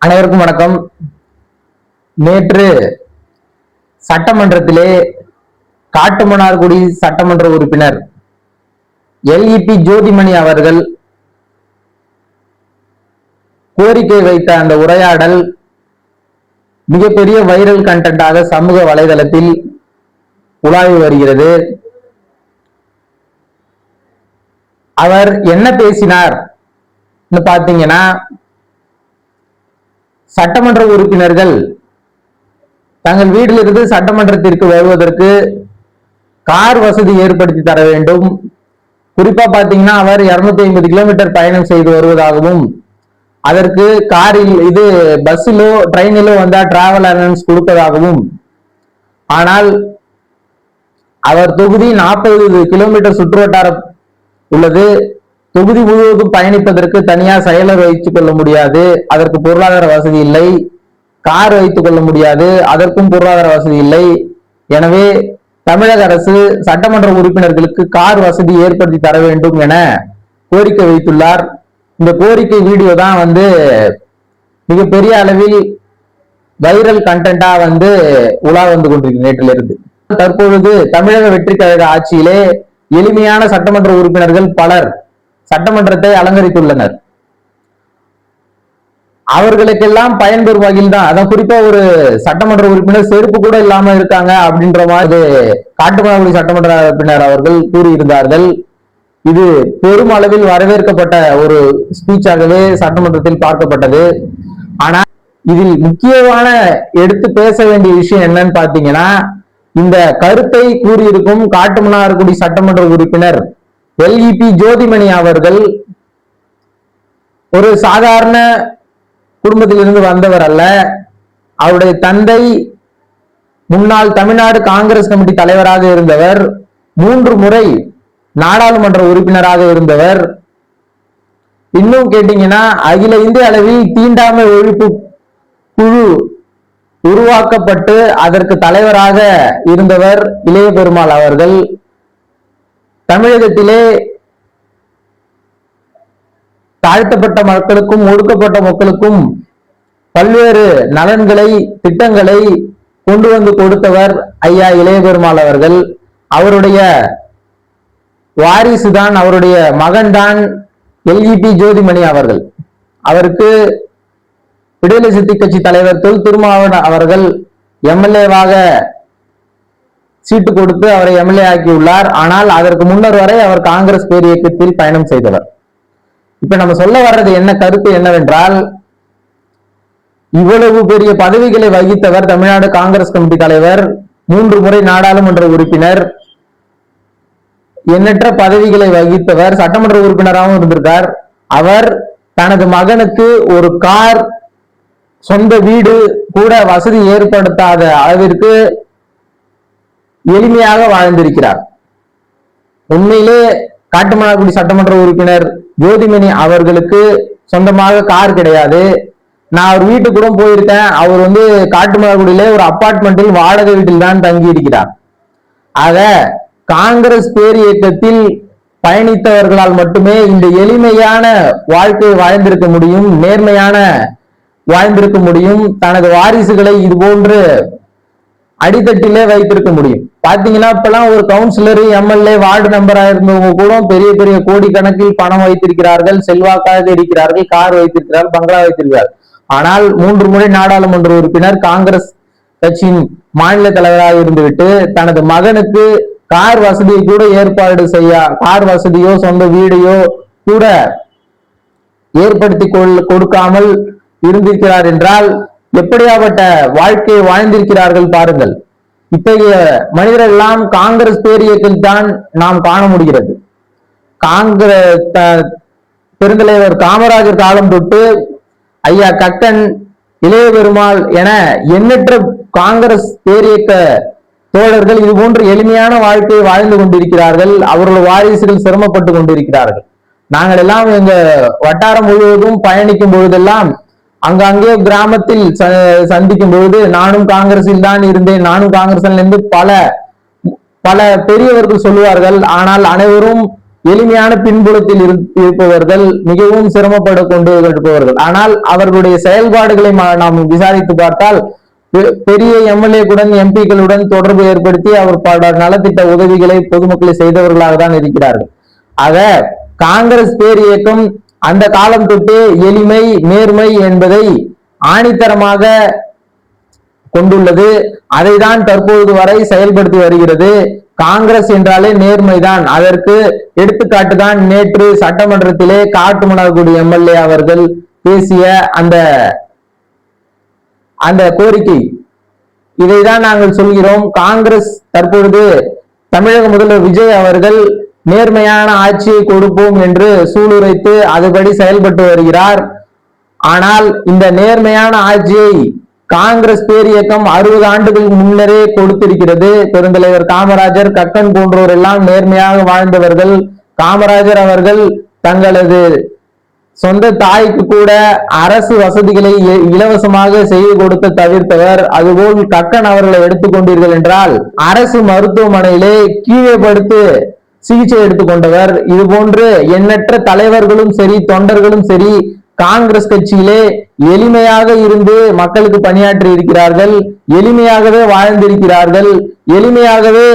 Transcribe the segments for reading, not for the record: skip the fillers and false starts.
அனைவருக்கும் வணக்கம். நேற்று சட்டமன்றத்திலே காட்டுமன்னார்குடி சட்டமன்ற உறுப்பினர் LEP ஜோதிமணி அவர்கள் கோரிக்கை வைத்த அந்த உரையாடல் மிகப்பெரிய வைரல் கண்டென்ட்டாக சமூக வலைதளத்தில் உலாவி வருகிறது. அவர் என்ன பேசினார் பாத்தீங்கன்னா, சட்டமன்ற உறுப்பினர்கள் தங்கள் வீட்டிலிருந்து சட்டமன்றத்திற்கு வருவதற்கு கார் வசதி ஏற்படுத்தி தர வேண்டும். குறிப்பா பாத்தீங்கன்னா, அவர் 250 கிலோமீட்டர் பயணம் செய்து வருவதாகவும், அதற்கு காரில் பஸ்ஸிலோ ட்ரெயினிலோ வந்தா டிராவல் அலவன்ஸ் கொடுப்பதாகவும், ஆனால் அவர் தொகுதி 40 கிலோமீட்டர் சுற்றுவட்டாரம் உள்ளது. தொகுதி முழுவதும் பயணிப்பதற்கு தனியார் செயலர் வைத்துக் கொள்ள முடியாது, அதற்கு பொருளாதார வசதி இல்லை. கார் வைத்துக் கொள்ள முடியாது, அதற்கும் பொருளாதார வசதி இல்லை. எனவே தமிழக அரசு சட்டமன்ற உறுப்பினர்களுக்கு கார் வசதி ஏற்படுத்தி தர வேண்டும் என கோரிக்கை வைத்துள்ளார். இந்த கோரிக்கை வீடியோ தான் மிகப்பெரிய அளவில் வைரல் கண்டென்ட்டா உலா வந்து கொண்டிருக்கு நேற்றிலிருந்து. தற்பொழுது தமிழக வெற்றி கழக ஆட்சியிலே எளிமையான சட்டமன்ற உறுப்பினர்கள் பலர் சட்டமன்றத்தை அலங்கரித்துள்ளனர். அவர்களுக்கெல்லாம் பயன்பெறும் வகையில் தான், அதான் குறிப்பா ஒரு சட்டமன்ற உறுப்பினர் செருப்பு கூட இல்லாம இருக்காங்க அப்படின்ற மாதிரி காட்டுமன்னார்குடி சட்டமன்ற உறுப்பினர் அவர்கள் கூறியிருந்தார்கள். இது பெரும் அளவில் வரவேற்கப்பட்ட ஒரு ஸ்பீச்சாகவே சட்டமன்றத்தில் பார்க்கப்பட்டது. ஆனா இதில் முக்கியமான எடுத்து பேச வேண்டிய விஷயம் என்னன்னு பாத்தீங்கன்னா, இந்த கருத்தை கூறியிருக்கும் காட்டுமன்னார்குடி சட்டமன்ற உறுப்பினர் LEP ஜோதிமணி அவர்கள் ஒரு சாதாரண குடும்பத்திலிருந்து வந்தவர் அல்ல. அவருடைய தந்தை முன்னாள் தமிழ்நாடு காங்கிரஸ் கமிட்டி தலைவராக இருந்தவர், 3 முறை நாடாளுமன்ற உறுப்பினராக இருந்தவர். இன்னும் கேட்டீங்கன்னா, அகில இந்திய அளவில் தீண்டாமை ஒழிப்பு குழு உருவாக்கப்பட்டு அதற்கு தலைவராக இருந்தவர் இளைய பெருமாள் அவர்கள். தமிழகத்திலே தாழ்த்தப்பட்ட மக்களுக்கும் ஒடுக்கப்பட்ட மக்களுக்கும் பல்வேறு நலன்களை திட்டங்களை கொண்டு வந்து கொடுத்தவர் ஐயா இளைய பெருமாள் அவர்கள். அவருடைய வாரிசுதான், அவருடைய மகன் தான் LEP ஜோதிமணி அவர்கள். அவருக்கு விடுதலை சிறுத்தை கட்சி தலைவர் தொல் திருமாவளவன் அவர்கள் MLA-வாக சீட்டு கொடுத்து அவரை MLA ஆக்கியுள்ளார். ஆனால் அதற்கு முன்னர் வரை அவர் காங்கிரஸ் பேர் இயக்கத்தில் பயணம் செய்தவர். இப்ப நம்ம சொல்ல வர்றது என்ன கருத்து என்னவென்றால், இவ்வளவு பெரிய பதவிகளை வகித்தவர், தமிழ்நாடு காங்கிரஸ் கமிட்டி தலைவர், 3 முறை நாடாளுமன்ற உறுப்பினர், எண்ணற்ற பதவிகளை வகித்தவர், சட்டமன்ற உறுப்பினராகவும் இருந்திருக்கார். அவர் தனது மகனுக்கு ஒரு கார், சொந்த வீடு கூட வசதி ஏற்படுத்தாத அளவிற்கு எளிமையாக வாழ்ந்திருக்கிறார். உண்மையிலே காட்டுமன்னார்குடி சட்டமன்ற உறுப்பினர் ஜோதிமணி அவர்களுக்கு சொந்தமாக கார் கிடையாது. நான் அவர் வீட்டுக்கு கூட போயிருக்கேன். அவர் காட்டுமன்னார்குடியிலே ஒரு அபார்ட்மெண்டில் வாடகை வீட்டில் தான் தங்கி இருக்கிறார். ஆக காங்கிரஸ் பேர் இயக்கத்தில் பயணித்தவர்களால் மட்டுமே இந்த எளிமையான வாழ்க்கையை வாழ்ந்திருக்க முடியும், நேர்மையான வாழ்ந்திருக்க முடியும். தனது வாரிசுகளை இது போன்று அடித்தட்டிலே வைத்திருக்க முடியும். பாத்தீங்கன்னா, இப்பெல்லாம் ஒரு கவுன்சிலர், MLA, வார்டு மெம்பரா இருந்தவங்க கூட பெரிய பெரிய கோடிக்கணக்கில் பணம் வைத்திருக்கிறார்கள், செல்வாக்காக இருக்கிறார்கள், கார் வைத்திருக்கிறார்கள், பங்களா வைத்திருக்கிறார்கள். ஆனால் 3 முறை நாடாளுமன்ற உறுப்பினர், காங்கிரஸ் கட்சியின் மாநில தலைவராக இருந்துவிட்டு தனது மகனுக்கு கார் வசதியை கூட ஏற்பாடு கார் வசதியோ சொந்த வீடையோ கூட ஏற்படுத்தி கொடுக்காமல் இருந்திருக்கிறார் என்றால் எப்படியாப்பட்ட வாழ்க்கையை வாழ்ந்திருக்கிறார்கள் பாருங்கள். இத்தகைய மனிதர்கள் எல்லாம் காங்கிரஸ் பேர் இயக்கத்தில் தான் நாம் காண முடிகிறது. பெருந்தலைவர் காமராஜர் காலம் தொட்டு ஐயா கக்கன், இளைய பெருமாள் என எண்ணற்ற காங்கிரஸ் பேரியக்க தோழர்கள் இது போன்று எளிமையான வாழ்க்கையை வாழ்ந்து கொண்டிருக்கிறார்கள். அவர்கள் வாரிசுகள் சிரமப்பட்டு கொண்டிருக்கிறார்கள். நாங்கள் எல்லாம் எங்க வட்டாரம் முழுவதும் பயணிக்கும் பொழுதெல்லாம் அங்கே கிராமத்தில் சந்திக்கும் பொழுது நானும் காங்கிரஸில் தான் இருந்தேன், நானும் காங்கிரஸில் இருந்து பல பெரியவர்கள் சொல்லுவார்கள். ஆனால் அனைவரும் எளிமையான பின்புலத்தில் இருப்பவர்கள், மிகவும் சிரமப்பட கொண்டு இருப்பவர்கள். ஆனால் அவர்களுடைய செயல்பாடுகளை நாம் விசாரித்து பார்த்தால் பெரிய எம்எல்ஏக்களுடன் எம்பிக்களுடன் தொடர்பு ஏற்படுத்தி அவர் பல நலத்திட்ட உதவிகளை பொதுமக்களை செய்தவர்களாக தான் இருக்கிறார்கள். ஆக காங்கிரஸ் பேர் இயக்கம் அந்த காலம் தொட்டு எளிமை, நேர்மை என்பதை ஆணித்தரமாக கொண்டுள்ளது. அதை தான் தற்போது வரை செயல்படுத்தி வருகிறது. காங்கிரஸ் என்றாலே நேர்மைதான். அதற்கு எடுத்துக்காட்டு தான் நேற்று சட்டமன்றத்திலே காட்டுமன்னார்குடி எம்எல்ஏ அவர்கள் பேசிய அந்த கோரிக்கை. இதைதான் நாங்கள் சொல்கிறோம். காங்கிரஸ் தற்பொழுது தமிழக முதல்வர் விஜய் அவர்கள் நேர்மையான ஆட்சியை கொடுப்போம் என்று சூளுரைத்து அதுபடி செயல்பட்டு வருகிறார். ஆனால் இந்த நேர்மையான ஆட்சியை காங்கிரஸ் பேர் இயக்கம் 60 ஆண்டுகளுக்கு முன்னரே கொடுத்திருக்கிறது. பெருந்தலைவர் காமராஜர், கக்கன் போன்றோர் எல்லாம் நேர்மையாக வாழ்ந்தவர்கள். காமராஜர் அவர்கள் தங்களது சொந்த தாய்க்கு கூட அரசு வசதிகளை இலவசமாக செய்து கொடுத்து தவிர்த்தவர். அதுபோல் கக்கன் அவர்களை எடுத்துக்கொண்டீர்கள் என்றால் அரசு மருத்துவமனையிலே கீழே படுத்து சிகிச்சை எடுத்துக்கொண்டவர். இது போன்று எண்ணற்ற தலைவர்களும் சரி, தொண்டர்களும் சரி, காங்கிரஸ் கட்சியிலே எளிமையாக இருந்து மக்களுக்கு பணியாற்றி இருக்கிறார்கள். எளிமையாகவே வாழ்ந்திருக்கிறார்கள். எளிமையாகவே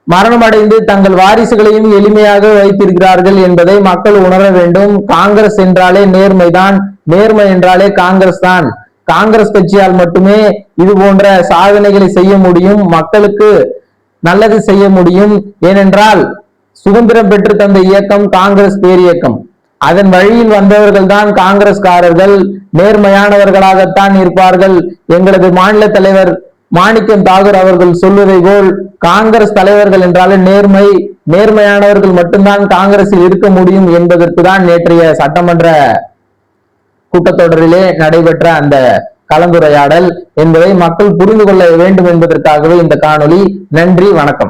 மரணமடைந்து தங்கள் வாரிசுகளையும் எளிமையாக வைத்திருக்கிறார்கள் என்பதை மக்கள் உணர வேண்டும். காங்கிரஸ் என்றாலே நேர்மைதான். நேர்மை என்றாலே காங்கிரஸ் தான். காங்கிரஸ் கட்சியால் மட்டுமே இது போன்ற சாதனைகளை செய்ய முடியும், மக்களுக்கு நல்லது செய்ய முடியும். ஏனென்றால் சுதந்திரம் பெற்று தந்த இயக்கம் காங்கிரஸ் பேர் இயக்கம். அதன் வழியில் வந்தவர்கள் தான் காங்கிரஸ்காரர்கள். நேர்மையானவர்களாகத்தான் இருப்பார்கள். எங்களது மாநில தலைவர் மாணிக்கம் தாகூர் அவர்கள் சொல்வதை போல் காங்கிரஸ் தலைவர்கள் என்றாலே நேர்மையானவர்கள் மட்டும்தான் காங்கிரஸில் இருக்க முடியும் என்பதற்கு தான் நேற்றைய சட்டமன்ற கூட்டத்தொடரிலே நடைபெற்ற அந்த கலந்துரையாடல் என்பதை மக்கள் புரிந்து கொள்ள வேண்டும் என்பதற்காகவே இந்த காணொளி. நன்றி, வணக்கம்.